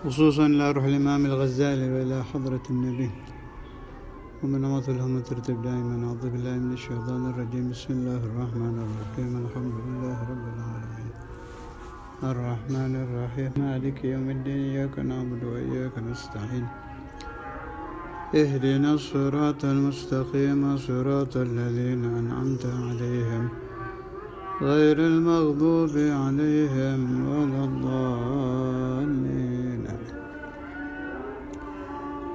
خصوصا إلى روح الإمام الغزالي وإلى حضرة النبي ومن نمط لهم ترتب دائما. أعوذ بالله من الشيطان الرجيم. بسم الله الرحمن الرحيم. الحمد لله رب العالمين الرحمن الرحيم مالك يوم الدين. إياك نعبد وإياك نستعين. اهدنا الصراط المستقيم صراط الذين أنعمت عليهم غير المغضوب عليهم ولا الضالين.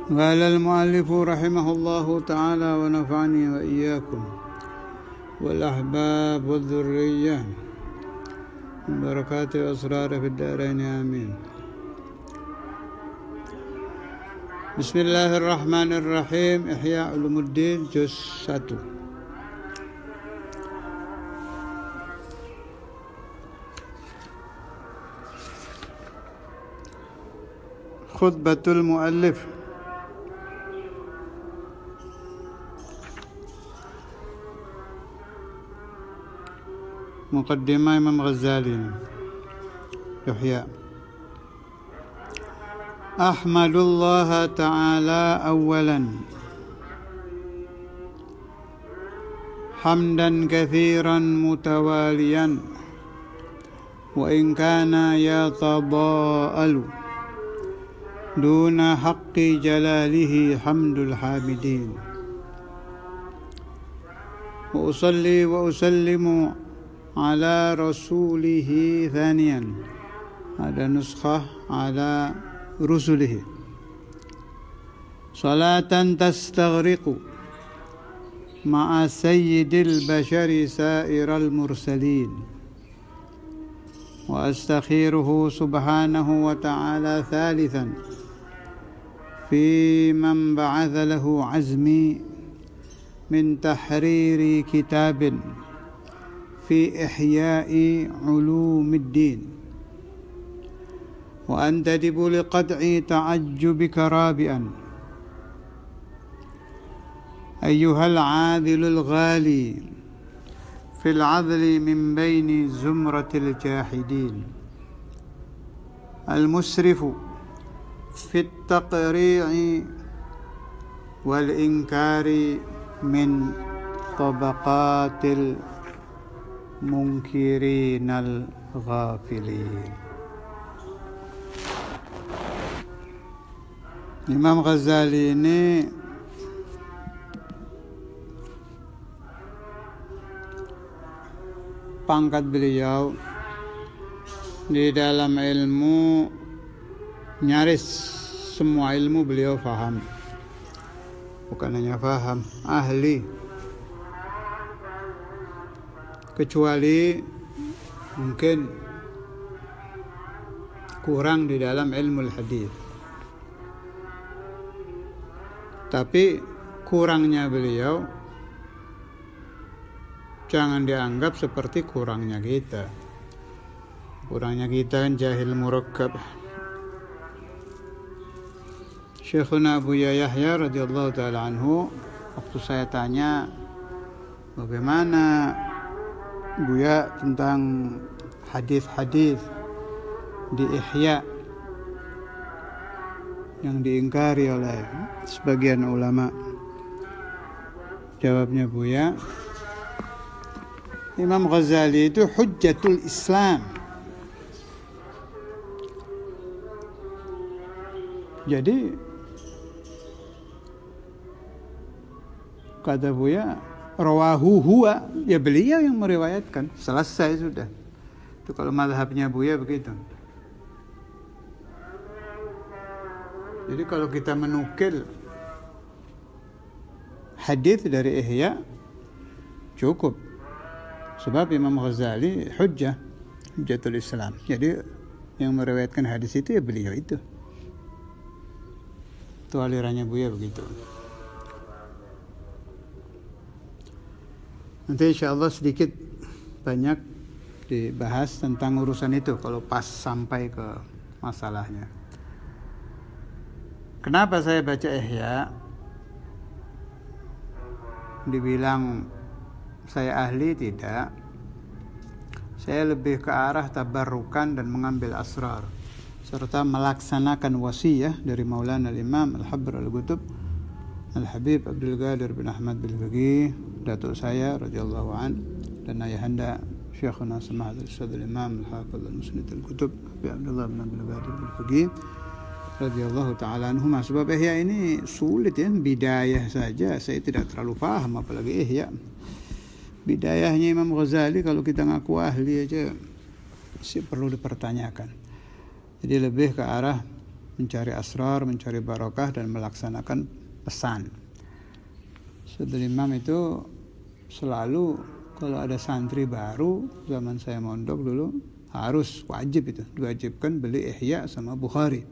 قال المؤلف رحمه الله تعالى ونفعني وإياكم والأحباب والذرية من بركات وأسرار في الدارين آمين. بسم الله الرحمن الرحيم. إحياء علوم الدين جزء 1. خطبة المؤلف. مقدمة إمام غزالي إحياء. أحمد الله تعالى أولا حمدا كثيرا متواليا وإن كان يتضاءل دون حق جلاله حمد الحامدين. وأصلي وأسلم على رسوله ثانيا. هذا نسخة على رسله. صلاة تستغرق مع سيد البشر سائر المرسلين. وأستخيره سبحانه وتعالى ثالثا في من بعث له عزمي من تحرير كتاب في إحياء علوم الدين. وأنتدب لقطع تعجبك رابعا أيها العادل الغالي في العدل من بين زمرة الجاحدين المسرف في التقريع والإنكار من طبقات المنكرين الغافلين. Imam Ghazali ini pangkat beliau di dalam ilmu nyaris semua ilmu beliau faham. Bukan hanya faham, ahli. Kecuali mungkin kurang di dalam ilmu hadis. Tapi kurangnya beliau jangan dianggap seperti kurangnya kita. Kurangnya kita kan jahil murakkab. Syekhuna Buya Yahya radhiyallahu ta'ala anhu, waktu saya tanya bagaimana Buya tentang hadis-hadis di Ihya yang diingkari oleh sebagian ulama, jawabnya Buya, Imam Ghazali itu hujjatul Islam. Jadi kata Buya, rawahu huwa, ya beliau yang meriwayatkan, selesai sudah. Itu kalau mazhabnya Buya begitu. Jadi kalau kita menukil hadis dari Ihya cukup. Sebab Imam Ghazali hujjatul Islam. Jadi yang meriwayatkan hadis itu ya beliau itu. Itu alirannya Buya begitu. Nanti insyaallah sedikit banyak dibahas tentang urusan itu kalau pas sampai ke masalahnya. Kenapa saya baca Ihya? Dibilang saya ahli, tidak. Saya lebih ke arah tabarrukan dan mengambil asrar. serta melaksanakan wasiyah dari Maulana Imam Al-Habr Al-Qutb Al-Habib Abdul Qadir bin Ahmad bin Faqih, datuk saya radhiyallahu an, dan ayahanda Syekhuna Samahat Al-Ustadz Imam Al-Hafidh Al-Musnid Al-Qutb Abi Abdullah bin Abdul Qadir bin Faqih radhiyallahu ta'ala anhuma. Sebab Ihya ini sulit ya, bidayah saja saya tidak terlalu paham, apalagi Ihya. Bidayahnya Imam Ghazali kalau kita ngaku ahli aja sih perlu dipertanyakan. Jadi lebih ke arah mencari asrar, mencari barokah, dan melaksanakan pesan. Saudara Imam itu selalu kalau ada santri baru, zaman saya mondok dulu, harus wajib itu, diwajibkan beli Ihya sama Bukhari.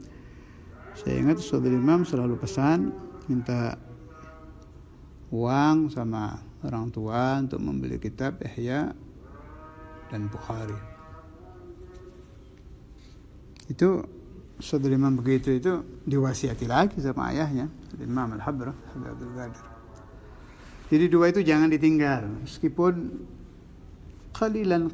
Saya ingat saudara Imam selalu pesan, minta uang sama orang tua untuk membeli kitab Ihya dan Bukhari. Itu saudara Imam begitu itu diwasiati lagi sama ayahnya, Imam Al-Habr Abdul Qadir. Jadi dua itu jangan ditinggal, meskipun kalilan,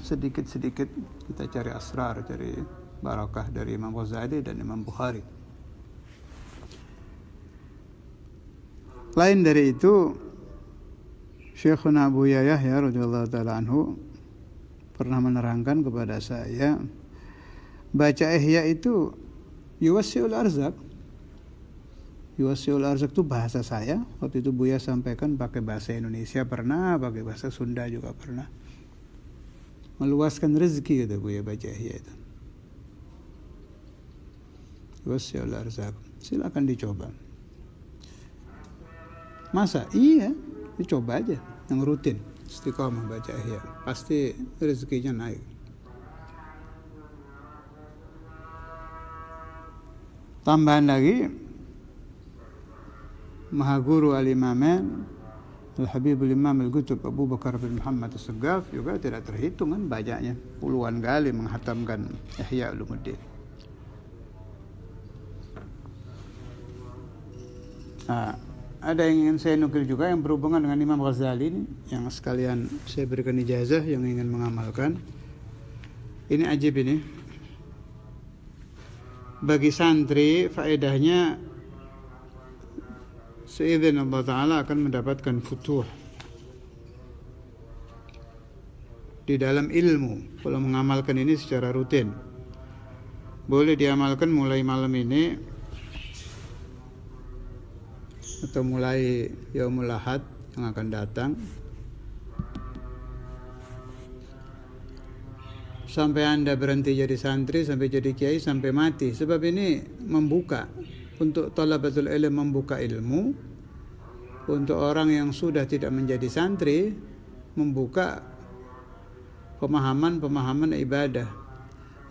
sedikit-sedikit kita cari asrar, cari barakah dari Imam Ghazali dan Imam Bukhari. Lain dari itu, Syekhuna Abu Yahya radhiyallahu ta'ala anhu pernah menerangkan kepada saya, baca Ihya itu yuwassi'ul arzak. Yuwassi'ul arzak itu bahasa saya. Waktu itu Buya sampaikan pakai bahasa Indonesia pernah, pakai bahasa Sunda juga pernah. Meluaskan rezeki kata Buya baca Ihya itu. Yuwassi'ul arzak. Silakan dicoba. Masa? Iya, dicoba aja yang rutin. Istiqomah baca Ihya. Pasti rezekinya naik. Tambahan lagi, Mahaguru Al-Imamain Al-Habibul Imam Al-Qutb Abu Bakar bin Muhammad As-Saggaf juga tidak terhitung kan banyaknya, puluhan kali menghatamkan Ihya Ulumuddin. Nah, ada yang ingin saya nukil juga yang berhubungan dengan Imam Ghazali ini, yang sekalian saya berikan ijazah yang ingin mengamalkan. Ini ajib ini. Bagi santri faedahnya seizin Allah Ta'ala akan mendapatkan futuh di dalam ilmu kalau mengamalkan ini secara rutin. Boleh diamalkan mulai malam ini atau mulai Yaumul Ahad yang akan datang sampai Anda berhenti jadi santri, sampai jadi kiai, sampai mati. Sebab ini membuka untuk talabatul ilm, membuka ilmu. Untuk orang yang sudah tidak menjadi santri, membuka pemahaman ibadah.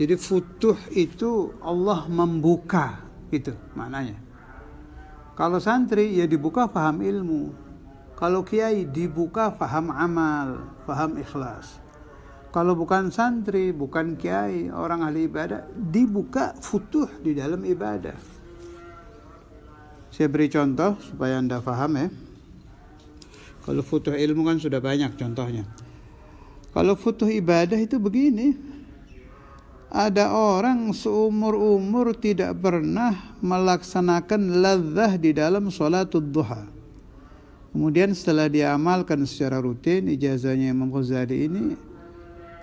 Jadi futuh itu Allah membuka, itu maknanya. Kalau santri ya dibuka faham ilmu. Kalau kiai dibuka faham amal, faham ikhlas. Kalau bukan santri, bukan kiai, orang ahli ibadah, dibuka futuh di dalam ibadah. Saya beri contoh supaya Anda paham ya. Kalau futuh ilmu kan sudah banyak contohnya. Kalau futuh ibadah itu begini. Ada orang seumur-umur tidak pernah melaksanakan ladzah di dalam sholatul duha. Kemudian setelah diamalkan secara rutin ijazahnya Imam Ghazali ini,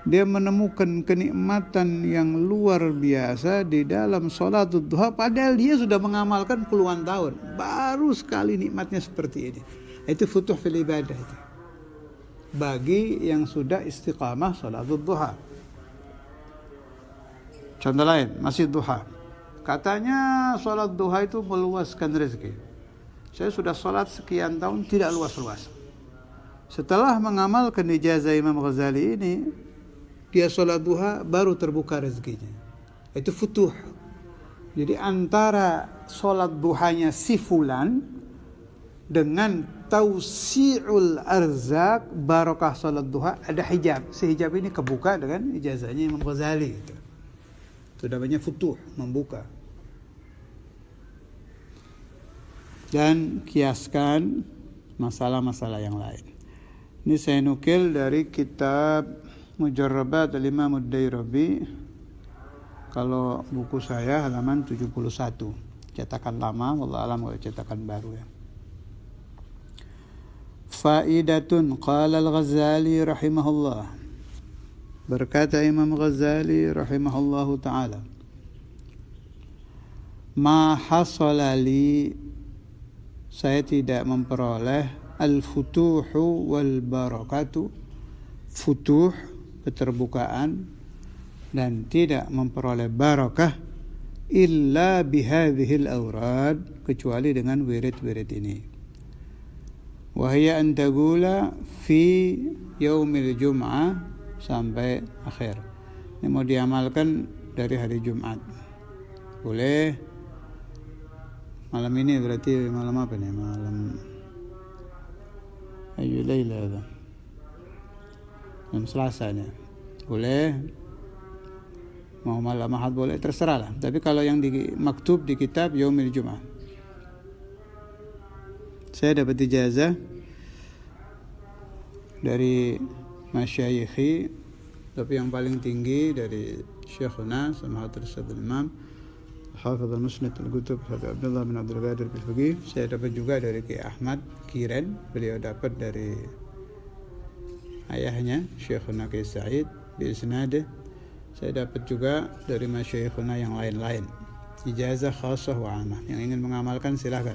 dia menemukan kenikmatan yang luar biasa di dalam sholatul duha, padahal dia sudah mengamalkan puluhan tahun. Baru sekali nikmatnya seperti ini. Itu futuh fil ibadah itu. Bagi yang sudah istiqamah sholatul duha. Contoh lain, masih duha. Katanya sholat duha itu meluaskan rezeki. Saya sudah sholat sekian tahun tidak luas-luas. Setelah mengamalkan ijazah Imam Ghazali ini, dia sholat duha baru terbuka rezekinya. Itu futuh. Jadi antara sholat duhanya si fulan dengan tausi'ul arzak, barokah sholat duha, ada hijab. Si hijab ini kebuka dengan ijazahnya Imam Ghazali. Itu namanya futuh, membuka. Dan kiaskan masalah-masalah yang lain. Ini saya nukil dari kitab Mujarrabat Al-Imam Ad-Dairabi, Kalau buku saya halaman 71, cetakan lama, wallahu alam kalau cetakan baru ya. Faidatun qala al-Ghazali rahimahullah. Berkata Imam Ghazali rahimahullahu ta'ala, ma hasala li, saya tidak memperoleh al-futuhu wal barakatu, futuh, keterbukaan, dan tidak memperoleh barakah illa bihadhil awrad, kecuali dengan wirid-wirid ini. Wahya an taqula fi yaumil jum'ah, sampai akhir. Ini mau diamalkan dari hari Jumat. Boleh malam ini, berarti malam apa nih? Malam ayu laila, malam Selasa nih. Boleh, mau malam Ahad boleh, terserah lah. Tapi kalau yang maktub di kitab Yaumil Jum'ah, saya dapat ijazah dari masyayikhi, tapi yang paling tinggi dari Syekhuna Samahat Rasul Imam Hafidh al-Musnad al-Qutub Habib Abdullah bin Abdul Qadir al-Fiqi. Saya dapat juga dari Ki Ahmad Kiren, beliau dapat dari ayahnya Syekhuna Ki Sa'id bi isnadih. Saya dapat juga dari masyayikhuna yang lain-lain. Ijazah khasah wa amah. Yang ingin mengamalkan silahkan.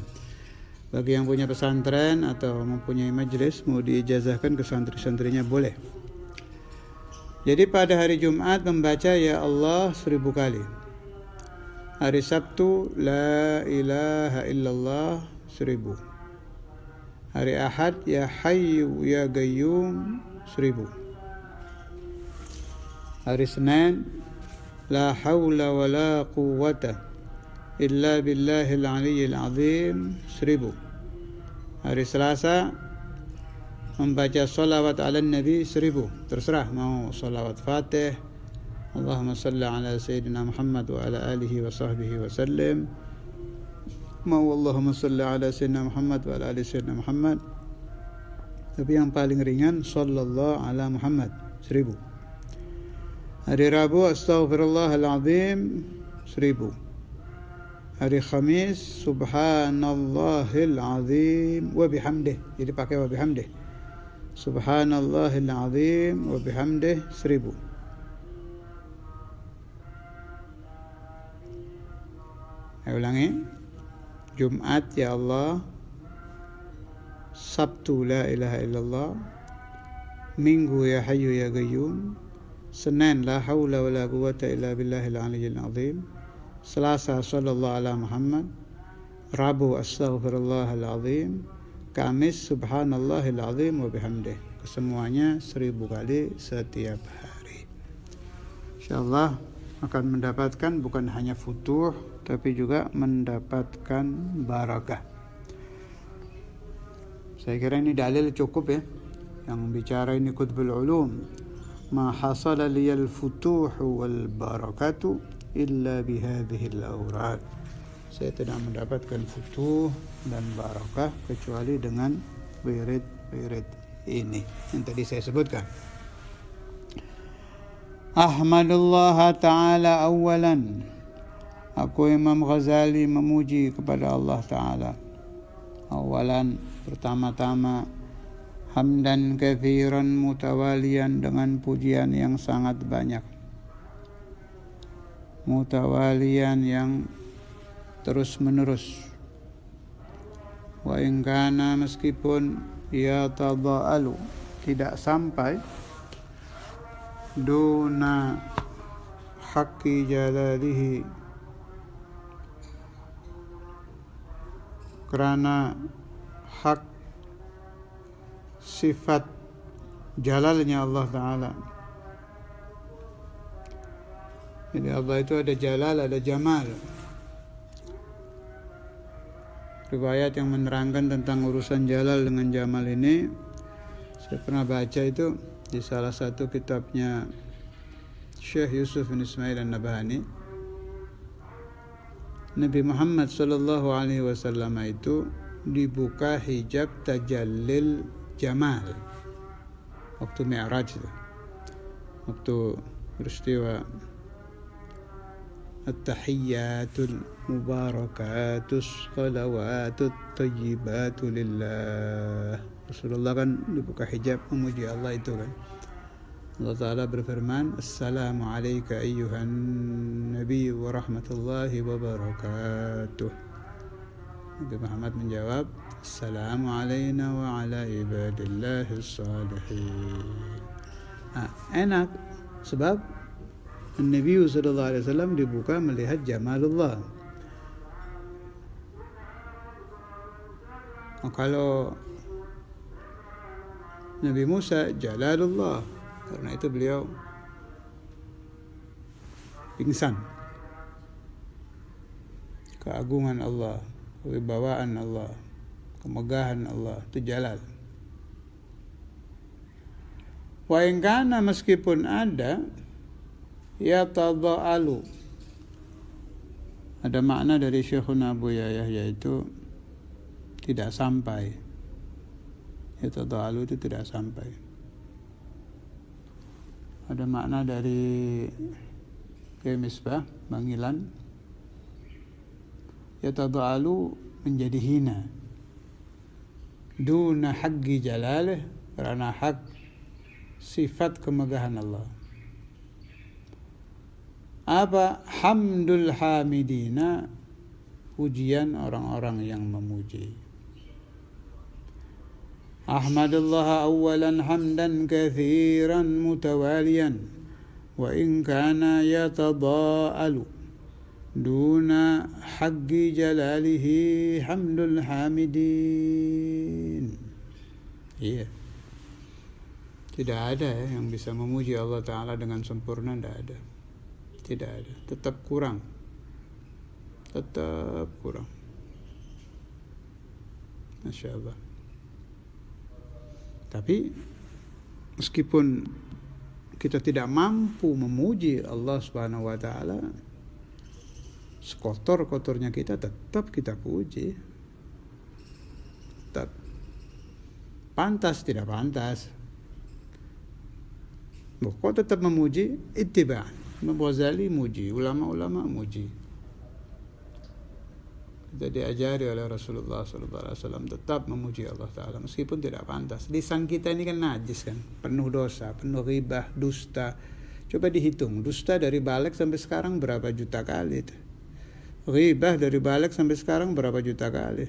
Bagi yang punya pesantren atau mempunyai majelis, mau diijazahkan ke santri-santrinya boleh. Jadi pada hari Jumat membaca Ya Allah 1000 kali. Hari Sabtu La ilaha illallah 1000. Hari Ahad Ya Hayyu Ya Qayyum 1000. Hari Senin La hawla wa la quwwata illa billahil aliyyil azim 1000. Hari Selasa membaca salawat ala Nabi 1000. Terserah mau salawat Fatih, Allahumma salli ala Sayyidina Muhammad wa ala alihi wa sahbihi wa sallim, mau Allahumma salli ala Sayyidina Muhammad wa ala alihi Sayyidina Muhammad. Tapi yang paling ringan sallallahu ala Muhammad 1000. Hari Rabu astaghfirullahal azim 1000. Hari Khamis subhanallahil azim wa bihamdih, jadi pakai wa bihamdih. Subhanallahil azim wa bihamdih 1000. Saya ulangi. Jumat Ya Allah, Sabtu La ilaha illallah, Minggu Ya Hayyu Ya Qayyum, Senin La hawla wa la quwwata illa billahil aliyyil azim, Selasa sallallahu ala Muhammad, Rabu astaghfirullahal azim, Kamis subhanallahil azim wa bihamdih. Kesemuanya 1000 kali setiap hari. Insyaallah akan mendapatkan bukan hanya futuh, tapi juga mendapatkan barakah. Saya kira ini dalil cukup ya. Yang bicara ini Qutbul Ulum. Ma hasala liyal futuhu wal barakatu illa bihadhil awrad. Saya tidak mendapatkan futuh dan barakah kecuali dengan wirid-wirid ini yang tadi saya sebutkan. Ahmadullah ta'ala awalan, aku Imam Ghazali memuji kepada Allah Ta'ala. Awalan, pertama-tama, hamdan kathiran mutawalian, dengan pujian yang sangat banyak. Mutawalian yang terus menerus. Wa in kana, meskipun ya tada'alu, tidak sampai duna haqqi jalalihi, kerana hak sifat jalalnya Allah Ta'ala. Jadi Allah itu ada jalal, ada jamal. Riwayat yang menerangkan tentang urusan jalal dengan jamal ini saya pernah baca itu di salah satu kitabnya Syekh Yusuf bin Ismail An-Nabhani. Nabi Muhammad sallallahu alaihi wasallam itu dibuka hijab tajallil jamal waktu Mi'raj itu. Waktu peristiwa At-tahiyyatul mubarakatus salawatut tayyibatu lillah. Rasulullah kan dibuka hijab memuji Allah itu kan. Allah Ta'ala berfirman, Assalamu alayka ayyuhan nabi wa rahmatullahi wa barakatuh. Nabi Muhammad menjawab, Assalamu alayna wa ala ibadillahi salihin. Enak sebab Nabi sallallahu alaihi wasallam dibuka melihat jamalullah. Kalau Nabi Musa jalalullah, karena itu beliau pingsan. Keagungan Allah, kewibawaan Allah, kemegahan Allah, itu jalal. Wa in kana, meskipun ada, yatada'alu, ada makna dari Syekhuna Abu Yahya, yaitu tidak sampai. Yatada'alu itu tidak sampai. Ada makna dari Misbah, Bangilan, yatada'alu menjadi hina, duna haqqi jalalih, karena hak sifat kemegahan Allah. Apa? Hamdul hamidina, pujian orang-orang yang memuji. Ahmadullah awalan hamdan kathiran mutawalian, wa in kana yatada'alu duna haqqi jalalihi hamdul hamidin. Iya. Tidak ada yang bisa memuji Allah Ta'ala dengan sempurna, tidak ada. Tidak ada, tetap kurang. Masya Allah. Tapi meskipun kita tidak mampu memuji Allah Subhanahu wa Ta'ala, sekotor-kotornya kita tetap kita puji. Tetap. Pantas tidak pantas, kok tetap memuji, ittiba'an. Imam Ghazali muji, ulama-ulama muji. Kita diajari oleh Rasulullah SAW tetap memuji Allah Ta'ala meskipun tidak pantas. Lisan kita ini kan najis kan, penuh dosa, penuh ghibah, dusta. Coba dihitung, dusta dari balik sampai sekarang berapa juta kali itu. Ghibah dari balik sampai sekarang berapa juta kali.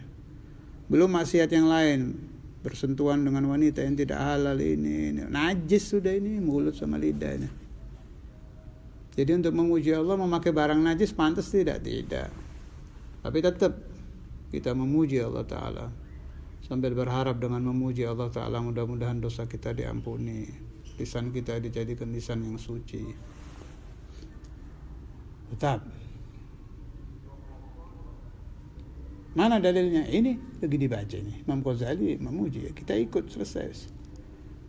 Belum maksiat yang lain, bersentuhan dengan wanita yang tidak halal ini. Najis sudah ini, mulut sama lidah ini. Jadi untuk memuji Allah memakai barang najis pantas tidak? Tidak. Tapi tetap kita memuji Allah Ta'ala sambil berharap dengan memuji Allah Ta'ala mudah-mudahan dosa kita diampuni, lisan kita dijadikan lisan yang suci. Tetap. Mana dalilnya? Ini lagi dibaca ini. Imam Ghazali memuji, kita ikut, selesai.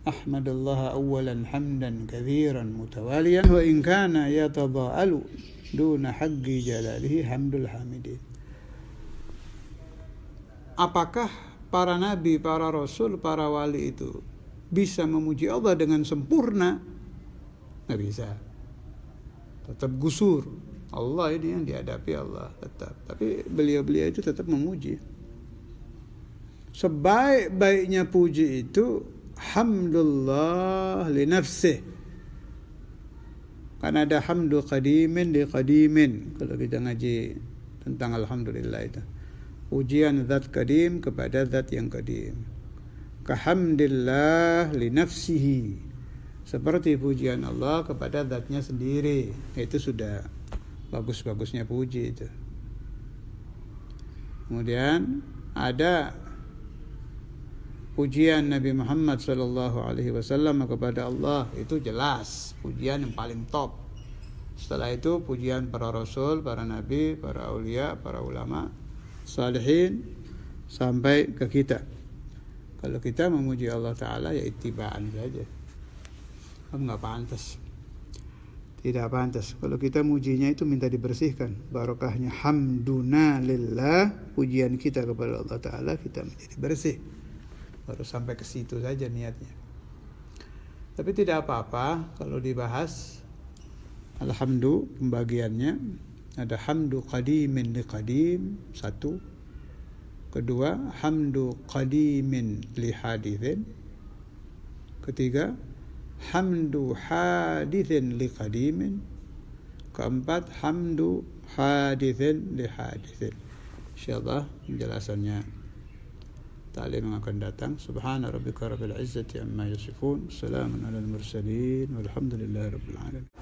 Ahmadullah awalan hamdan kathiran mutawalian, wa in kana yatada'alu duna haqqi jalalihi hamdul hamidin. Apakah para nabi, para rasul, para wali itu bisa memuji Allah dengan sempurna? Nggak bisa. Tetap gusur. Allah ini yang dihadapi Allah tetap. Tapi beliau-beliau itu tetap memuji. Sebaik-baiknya puji itu hamdulillah li nafsih. Kan ada hamdu qadimin li qadimin kalau kita ngaji tentang alhamdulillah itu. Pujian zat qadim kepada zat yang qadim. Kahamdillah li nafsihi. Seperti pujian Allah kepada zatnya sendiri. Itu sudah bagus-bagusnya puji itu. Kemudian ada pujian Nabi Muhammad SAW kepada Allah, itu jelas pujian yang paling top. Setelah itu pujian para rasul, para nabi, para aulia, para ulama, salihin, sampai ke kita. Kalau kita memuji Allah Ta'ala ya ittiba'an saja. Nggak pantas. Tidak pantas. Kalau kita mujinya itu minta dibersihkan. Barokahnya hamduna lillah, pujian kita kepada Allah Ta'ala, kita menjadi bersih. Baru sampai ke situ saja niatnya. Tapi tidak apa-apa kalau dibahas alhamdulillah pembagiannya Ada hamdu qadimin li qadim, satu. Kedua, hamdu qadimin li hadithin. Ketiga, hamdu hadithin li qadimin. Keempat, hamdu hadithin li hadithin. InsyaAllah penjelasannya ta'lim yang akan datang. Subhana rabbika rabbil izzati amma yasifun. Salamun alal mursalin. Walhamdulillahi rabbil alamin.